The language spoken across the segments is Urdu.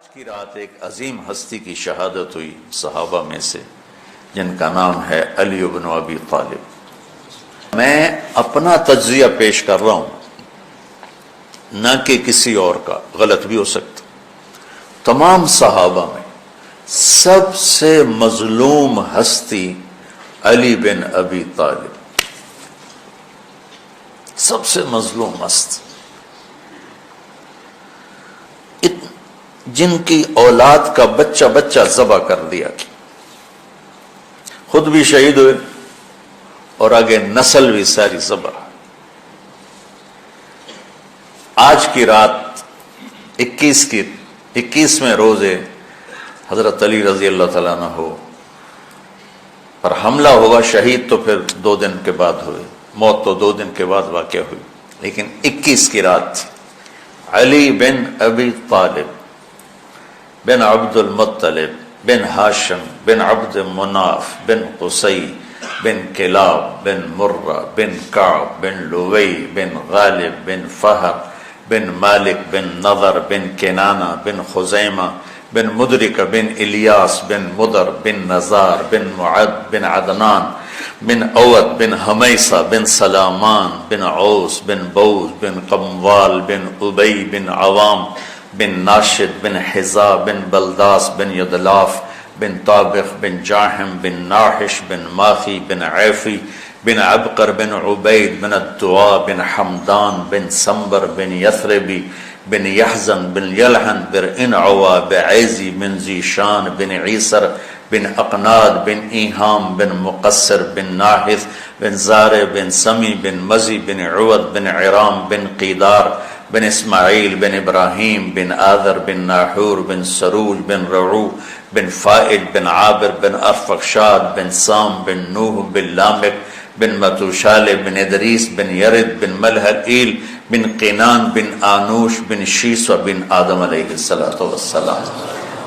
کی رات ایک عظیم ہستی کی شہادت ہوئی صحابہ میں سے، جن کا نام ہے علی بن ابی طالب۔ میں اپنا تجزیہ پیش کر رہا ہوں، نہ کہ کسی اور کا، غلط بھی ہو سکتا۔ تمام صحابہ میں سب سے مظلوم ہستی علی بن ابی طالب، سب سے مظلوم ہستی، جن کی اولاد کا بچہ بچہ ذبح کر دیا، خود بھی شہید ہوئے اور آگے نسل بھی ساری ذبح۔ آج کی رات 21ویں روزے حضرت علی رضی اللہ تعالیٰ عنہ پر حملہ ہوا، شہید تو پھر 2 دن کے بعد ہوئے، موت تو 2 دن کے بعد واقع ہوئی، لیکن 21 کی رات تھی۔ علی بن ابی طالب بن عبد المطلب بن ہاشم بن عبد مناف بن قصی بن کلاب بن مرہ بن کعب بن لوی بن غالب بن فہر بن مالک بن نضر بن کنانہ بن خزیمہ بن مدرک بن الیاس بن مدر بن نزار بن معد بن عدنان بن اوت بن حمیسہ بن سلامان بن عوس بن بوز بن قموال بن ابی بن عوام بن ناشد بن حزا بن بلداس بن یدلاف بن طابخ بن جاہم بن ناحش بن ماخی بن عیفی بن عبقر بن عبید بن الدعا بن حمدان بن سمبر بن یثربی بن یحزن بن یلحن بن انعوا بعیزی بن زیشان بن عیسر بن اقناد بن ایہام بن مقصر بن ناحث بن زارع بن سمی بن مزی بن عود بن عرام بن قیدار بن اسماعیل بن ابراہیم بن آذر بن ناحور بن سروج بن رعو بن فائل بن عابر بن ارفخشاد بن سام بن نوح بن لامک بن متوشال بن ادریس بن یرد بن ملحقیل بن قینان بن آنوش بن شیسو بن آدم علیہ السلام۔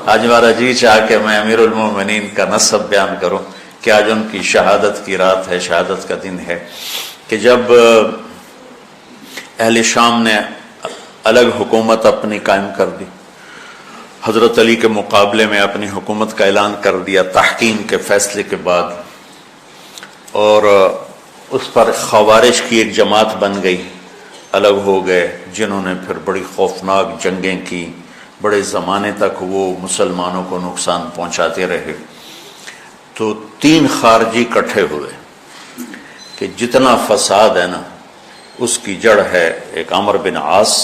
آج ہمارا جی چاہ کہ میں امیر المومنین کا نسب بیان کروں کہ آج ان کی شہادت کی رات ہے، شہادت کا دن ہے، کہ جب اہل شام نے الگ حکومت اپنی قائم کر دی، حضرت علی کے مقابلے میں اپنی حکومت کا اعلان کر دیا تحکیم کے فیصلے کے بعد، اور اس پر خوارج کی ایک جماعت بن گئی، الگ ہو گئے، جنہوں نے پھر بڑی خوفناک جنگیں کی، بڑے زمانے تک وہ مسلمانوں کو نقصان پہنچاتے رہے۔ تو 3 خارجی اکٹھے ہوئے کہ جتنا فساد ہے نا اس کی جڑ ہے ایک عمرو بن عاص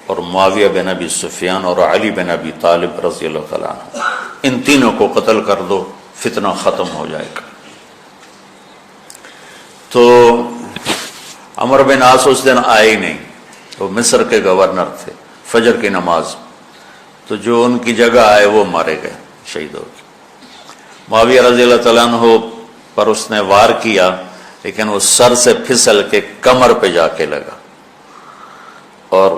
اور معاویہ بن ابی سفیان اور علی بن ابی طالب رضی اللہ تعالیٰ عنہ، ان تینوں کو قتل کر دو، فتنہ ختم ہو جائے گا۔ تو عمرو بن عاص اس دن آئے ہی نہیں، وہ مصر کے گورنر تھے، فجر کی نماز، تو جو ان کی جگہ آئے وہ مارے گئے، شہید ہو گئے۔ معاویہ رضی اللہ تعالیٰ عنہ پر اس نے وار کیا، لیکن وہ سر سے پھسل کے کمر پہ جا کے لگا اور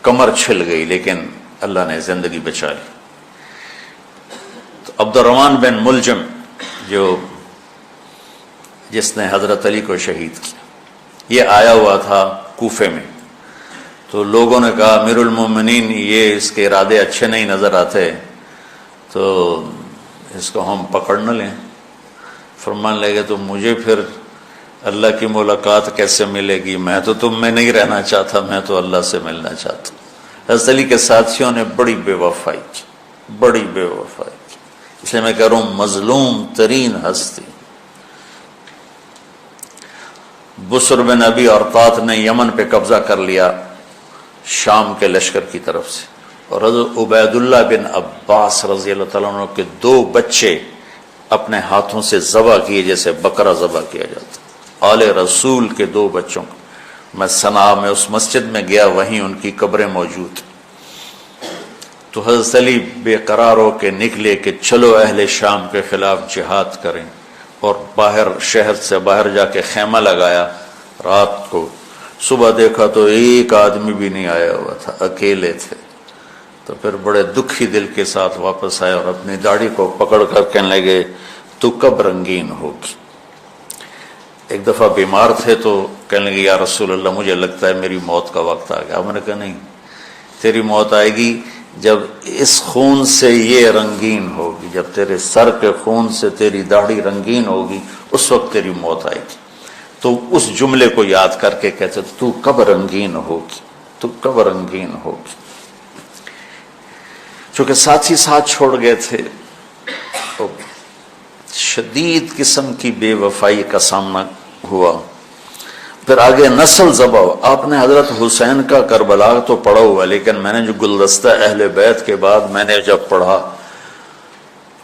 کمر چھل گئی، لیکن اللہ نے زندگی بچا لی۔ تو عبد الرحمن بن ملجم جس نے حضرت علی کو شہید کیا، یہ آیا ہوا تھا کوفے میں، تو لوگوں نے کہا امیر المومنین یہ اس کے ارادے اچھے نہیں نظر آتے، تو اس کو ہم پکڑ نہ لیں۔ فرمان لے گئے تو مجھے پھر اللہ کی ملاقات کیسے ملے گی، میں تو تم میں نہیں رہنا چاہتا، میں تو اللہ سے ملنا چاہتا ہوں۔ حضرت علی کے ساتھیوں نے بڑی بے وفائی کی، بڑی بے وفائی کی، اس لیے میں کہہ رہا ہوں مظلوم ترین ہستی۔ بسر بن ابی ارطاط نے یمن پہ قبضہ کر لیا شام کے لشکر کی طرف سے، اور حضرت عبید اللہ بن عباس رضی اللہ تعالیٰ عنہ کے 2 بچے اپنے ہاتھوں سے ذبح کیے جیسے بکرا ذبح کیا جاتا، آل رسول کے 2 بچوں کو۔ میں صنعاء میں اس مسجد میں گیا، وہیں ان کی قبریں موجود، تو حضرت علی بے قرار ہو کے نکلے کہ چلو اہل شام کے خلاف جہاد کریں، اور شہر سے باہر جا کے خیمہ لگایا رات کو۔ صبح دیکھا تو ایک آدمی بھی نہیں آیا ہوا تھا، اکیلے تھے۔ تو پھر بڑے دکھی دل کے ساتھ واپس آئے اور اپنی داڑھی کو پکڑ کر کہنے لگے تو کب رنگین ہوگی۔ ایک دفعہ بیمار تھے تو کہنے لگے یا رسول اللہ مجھے لگتا ہے میری موت کا وقت آ گیا۔ میں نے کہا نہیں، تیری موت آئے گی جب اس خون سے یہ رنگین ہوگی، جب تیرے سر کے خون سے تیری داڑھی رنگین ہوگی، اس وقت تیری موت آئے گی۔ تو اس جملے کو یاد کر کے کہتے تو کب رنگین ہوگی، تو کب رنگین ہوگی۔ چونکہ ساتھی ساتھ چھوڑ گئے تھے، تو شدید قسم کی بے وفائی کا سامنا ہوا۔ پھر آگے نسل ذبح۔ آپ نے حضرت حسین کا کربلا تو پڑھا ہوا، لیکن میں نے جو گلدستہ اہل بیت کے بعد میں نے جب پڑھا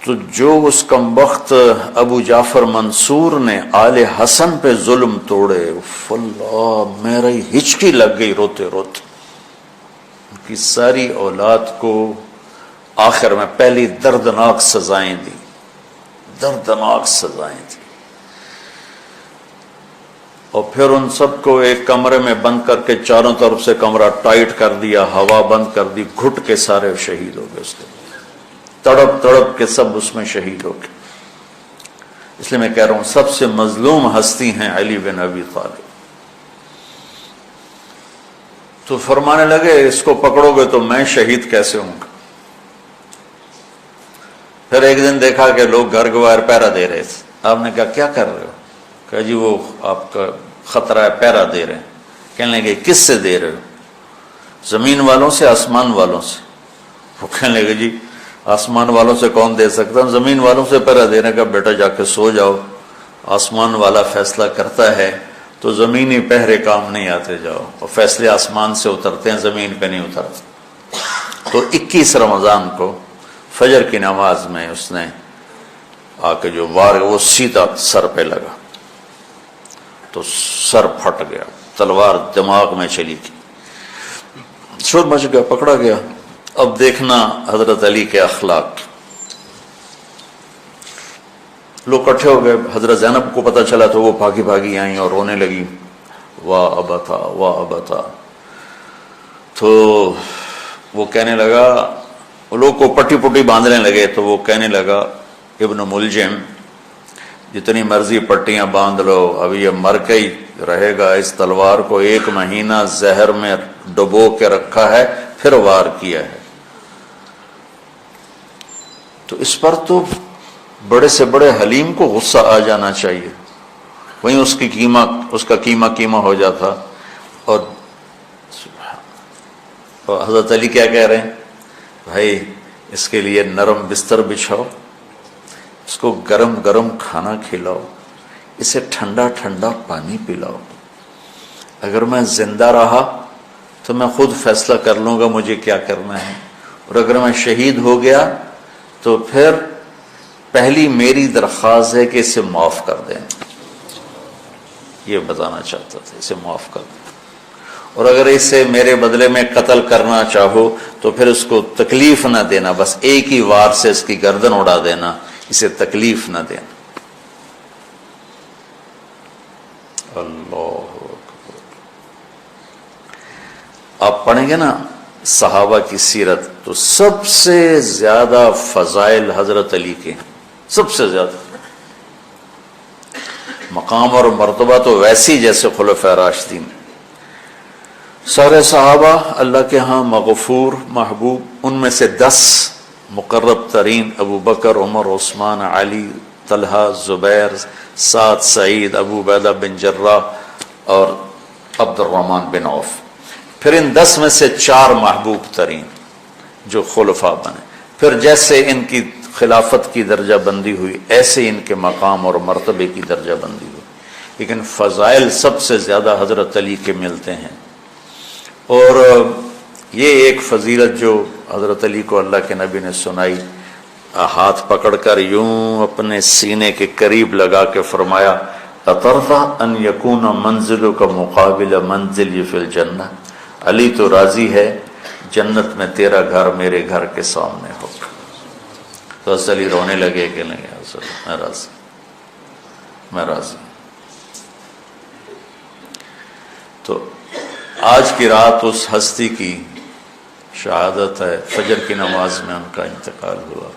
تو جو اس کمبخت ابو جعفر منصور نے آل حسن پہ ظلم توڑے، اللہ میری ہچکی لگ گئی روتے روتے۔ ان کی ساری اولاد کو آخر میں پہلی دردناک سزائیں دی، دردناک سزائیں دی، اور پھر ان سب کو ایک کمرے میں بند کر کے چاروں طرف سے کمرہ ٹائٹ کر دیا، ہوا بند کر دی، گھٹ کے سارے شہید ہو گئے، اس کے تڑپ تڑپ کے سب اس میں شہید ہو گئے۔ اس لیے میں کہہ رہا ہوں سب سے مظلوم ہستی ہیں علی بن ابی طالب۔ تو فرمانے لگے اس کو پکڑو گے تو میں شہید کیسے ہوں گا۔ پھر ایک دن دیکھا کہ لوگ گھر گوار پہرا دے رہے تھے۔ آپ نے کہا کیا کر رہے ہو؟ کہا جی وہ آپ کا خطرہ ہے، پہرا دے رہے ہیں۔ کہنے لگے کس سے دے رہے ہو؟ زمین والوں سے، آسمان والوں سے؟ وہ کہنے لگے جی آسمان والوں سے کون دے سکتا، زمین والوں سے پہرا دینے کا۔ بیٹا جا کے سو جاؤ، آسمان والا فیصلہ کرتا ہے، تو زمینی پہرے کام نہیں آتے، جاؤ، اور فیصلے آسمان سے اترتے ہیں، زمین پہ نہیں اترتے۔ تو 21 رمضان کو فجر کی نماز میں اس نے آ کے جو وار وہ سیدھا سر پہ لگا تو سر پھٹ گیا، تلوار دماغ میں چلی گئی، شور مچ گیا، پکڑا گیا۔ اب دیکھنا حضرت علی کے اخلاق، لوگ اکٹھے ہو گئے۔ حضرت زینب کو پتہ چلا تو وہ بھاگی بھاگی آئیں اور رونے لگی، واہ ابتا واہ ابتا۔ تو وہ کہنے لگا، وہ لوگ کو پٹی پٹی باندھنے لگے، تو وہ کہنے لگا ابن ملجم جتنی مرضی پٹیاں باندھ لو، اب یہ مر کے ہی رہے گا، اس تلوار کو 1 مہینہ زہر میں ڈبو کے رکھا ہے، پھر وار کیا ہے۔ تو اس پر تو بڑے سے بڑے حلیم کو غصہ آ جانا چاہیے، وہیں اس کا قیمہ ہو جاتا۔ اور حضرت علی کیا کہہ رہے ہیں؟ بھائی اس کے لیے نرم بستر بچھاؤ، اس کو گرم گرم کھانا کھلاؤ، اسے ٹھنڈا ٹھنڈا پانی پلاؤ۔ اگر میں زندہ رہا تو میں خود فیصلہ کر لوں گا مجھے کیا کرنا ہے، اور اگر میں شہید ہو گیا تو پھر پہلی میری درخواست ہے کہ اسے معاف کر دیں۔ یہ بتانا چاہتا تھا، اسے معاف کر دیں، اور اگر اسے میرے بدلے میں قتل کرنا چاہو تو پھر اس کو تکلیف نہ دینا، بس ایک ہی وار سے اس کی گردن اڑا دینا، اسے تکلیف نہ دینا۔ اللہ اکبر۔ آپ پڑھیں گے نا صحابہ کی سیرت تو سب سے زیادہ فضائل حضرت علی کے، سب سے زیادہ مقام اور مرتبہ تو ویسی جیسے خلفائے راشدین۔ سارے صحابہ اللہ کے ہاں مغفور محبوب، ان میں سے 10 مقرب ترین ابو بکر، عمر، عثمان، علی، طلحہ، زبیر، سعد، سعید، ابو عبیدہ بن جراح اور عبد الرحمن بن عوف۔ پھر ان 10 میں سے 4 محبوب ترین جو خلفاء بنے، پھر جیسے ان کی خلافت کی درجہ بندی ہوئی ایسے ان کے مقام اور مرتبے کی درجہ بندی ہوئی، لیکن فضائل سب سے زیادہ حضرت علی کے ملتے ہیں۔ اور یہ ایک فضیلت جو حضرت علی کو اللہ کے نبی نے سنائی، ہاتھ پکڑ کر یوں اپنے سینے کے قریب لگا کے فرمایا، اَتَرْضَىٰ أَن يَكُونَ مَنزِلُكَ مُقَابِلَ مَنزِلِي فِي الْجَنَّةِ، علی تو راضی ہے جنت میں تیرا گھر میرے گھر کے سامنے ہوگا۔ تو حضرت علی رونے لگے کہ نہیں حضرت میں راضی، میں راضی۔ تو آج کی رات اس ہستی کی شہادت ہے، فجر کی نماز میں ان کا انتقال ہوا،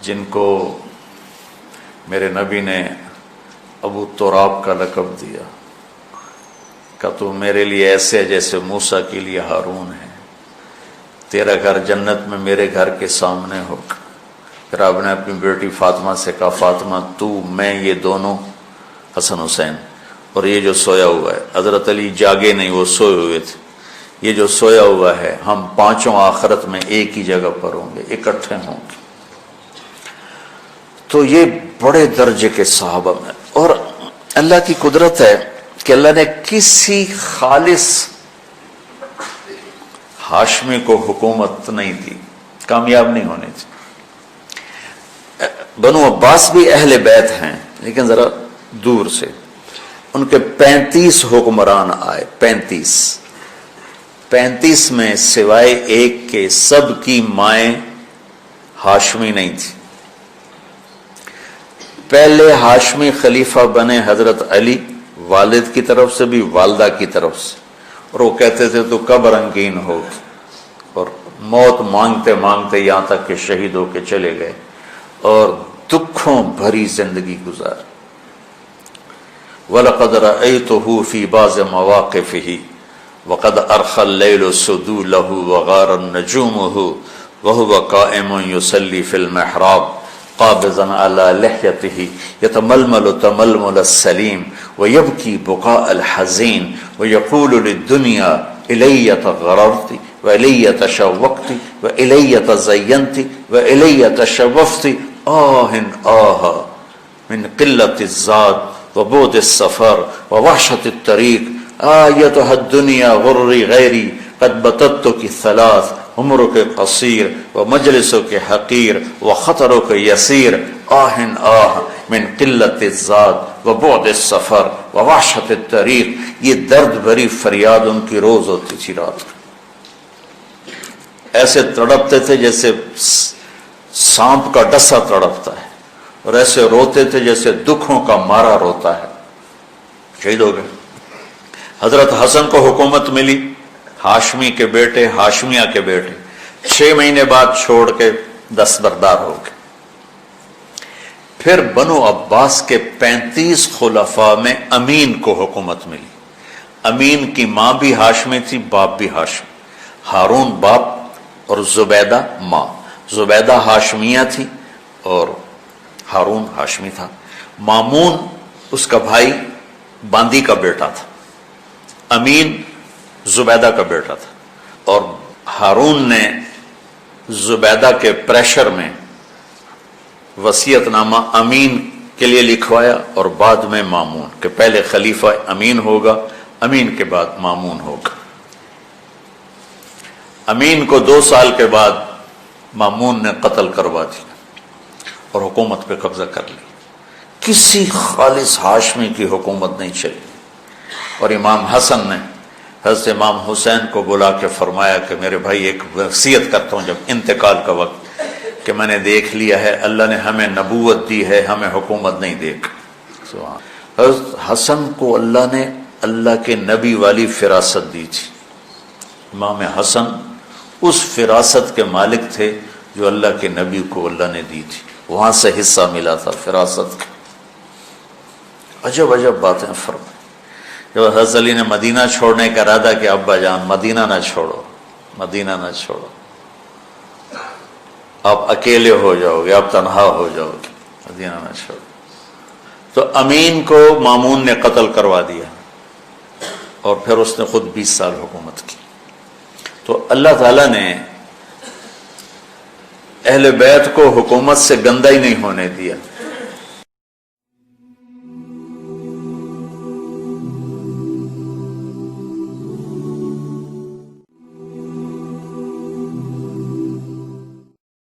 جن کو میرے نبی نے ابو تراب کا لقب دیا کہ تو میرے لیے ایسے جیسے موسیٰ کے لیے ہارون ہے، تیرا گھر جنت میں میرے گھر کے سامنے ہوگا۔ پھر آپ نے اپنی بیٹی فاطمہ سے کہا فاطمہ تو میں یہ دونوں حسن حسین اور یہ جو سویا ہوا ہے، حضرت علی جاگے نہیں، وہ سوئے ہوئے تھے، یہ جو سویا ہوا ہے ہم پانچوں آخرت میں ایک ہی جگہ پر ہوں گے، اکٹھے ہوں گے۔ تو یہ بڑے درجے کے صحابہ میں، اور اللہ کی قدرت ہے کہ اللہ نے کسی خالص ہاشمی کو حکومت نہیں دی، کامیاب نہیں ہونے دی۔ بنو عباس بھی اہل بیت ہیں لیکن ذرا دور سے، ان کے 35 حکمران آئے، 35 میں سوائے ایک کے سب کی مائیں ہاشمی نہیں تھی۔ پہلے ہاشمی خلیفہ بنے حضرت علی، والد کی طرف سے بھی والدہ کی طرف سے، اور وہ کہتے تھے تو کب رنگین ہوگی، اور موت مانگتے مانگتے یہاں تک کہ شہید ہو کے چلے گئے اور دکھوں بھری زندگی گزار۔ وَلَقَدْ رَأَيْتُهُ فِي بَعْضِ مَوَاقِفِهِ وَقَدْ أَرْخَى اللَّيْلُ سُدُولَهُ وَغَارَ النَّجُومُهُ وَهُوَ قَائِمٌ يُصَلِّي فِي الْمِحْرَابِ قابضاً على لحيته يتململ تململ السليم ويبكي بكاء الحزين ويقول للدنيا إلي تغررت وإلي تشوقت وإلي تزينت وإلي تشوفت آه من قلة الزاد وبعد السفر ووحشة الطريق آيتها الدنيا غري غيري قد بتتك الثلاث عمرك قصير ومجلسك حقير وخطرك يسير من قلة الزاد وبعد السفر ووحشة الطريق۔ یہ درد بھری فریاد ان کی روز ہوتی تھی، رات ایسے تڑپتے تھے جیسے سانپ کا ڈسا تڑپتا ہے، اور ایسے روتے تھے جیسے دکھوں کا مارا روتا ہے۔ شہید ہو گئے۔ حضرت حسن کو حکومت ملی، ہاشمی کے بیٹے، ہاشمیہ کے بیٹے 6 مہینے بعد چھوڑ کے دستبردار ہو گئے۔ پھر بنو عباس کے 35 خلفاء میں امین کو حکومت ملی۔ امین کی ماں بھی ہاشمی تھی، باپ بھی ہاشمی، ہارون باپ اور زبیدہ ماں۔ زبیدہ ہاشمیہ تھی اور ہارون ہاشمی تھا۔ مامون اس کا بھائی باندی کا بیٹا تھا، امین زبیدہ کا بیٹا تھا، اور ہارون نے زبیدہ کے پریشر میں وصیت نامہ امین کے لیے لکھوایا، اور بعد میں مامون، کہ پہلے خلیفہ امین ہوگا، امین کے بعد مامون ہوگا۔ امین کو 2 سال کے بعد مامون نے قتل کروا دیا اور حکومت پہ قبضہ کر لی۔ کسی خالص ہاشمی کی حکومت نہیں چلی۔ اور امام حسن نے حضرت امام حسین کو بلا کے فرمایا کہ میرے بھائی ایک وصیت کرتا ہوں جب انتقال کا وقت، کہ میں نے دیکھ لیا ہے اللہ نے ہمیں نبوت دی ہے، ہمیں حکومت نہیں دے گا۔ حضرت حسن کو اللہ نے اللہ کے نبی والی فراست دی تھی۔ امام حسن اس فراست کے مالک تھے جو اللہ کے نبی کو اللہ نے دی تھی، وہاں سے حصہ ملا تھا فراست کا۔ عجب عجب باتیں فرمائیں۔ جب حضرت علی نے مدینہ چھوڑنے کا ارادہ کیا، ابا جان مدینہ نہ چھوڑو، مدینہ نہ چھوڑو، آپ اکیلے ہو جاؤ گے، آپ تنہا ہو جاؤ گے، مدینہ نہ چھوڑو۔ تو امین کو مامون نے قتل کروا دیا، اور پھر اس نے خود 20 سال حکومت کی۔ تو اللہ تعالیٰ نے اہل بیت کو حکومت سے گندہ ہی نہیں ہونے دیا،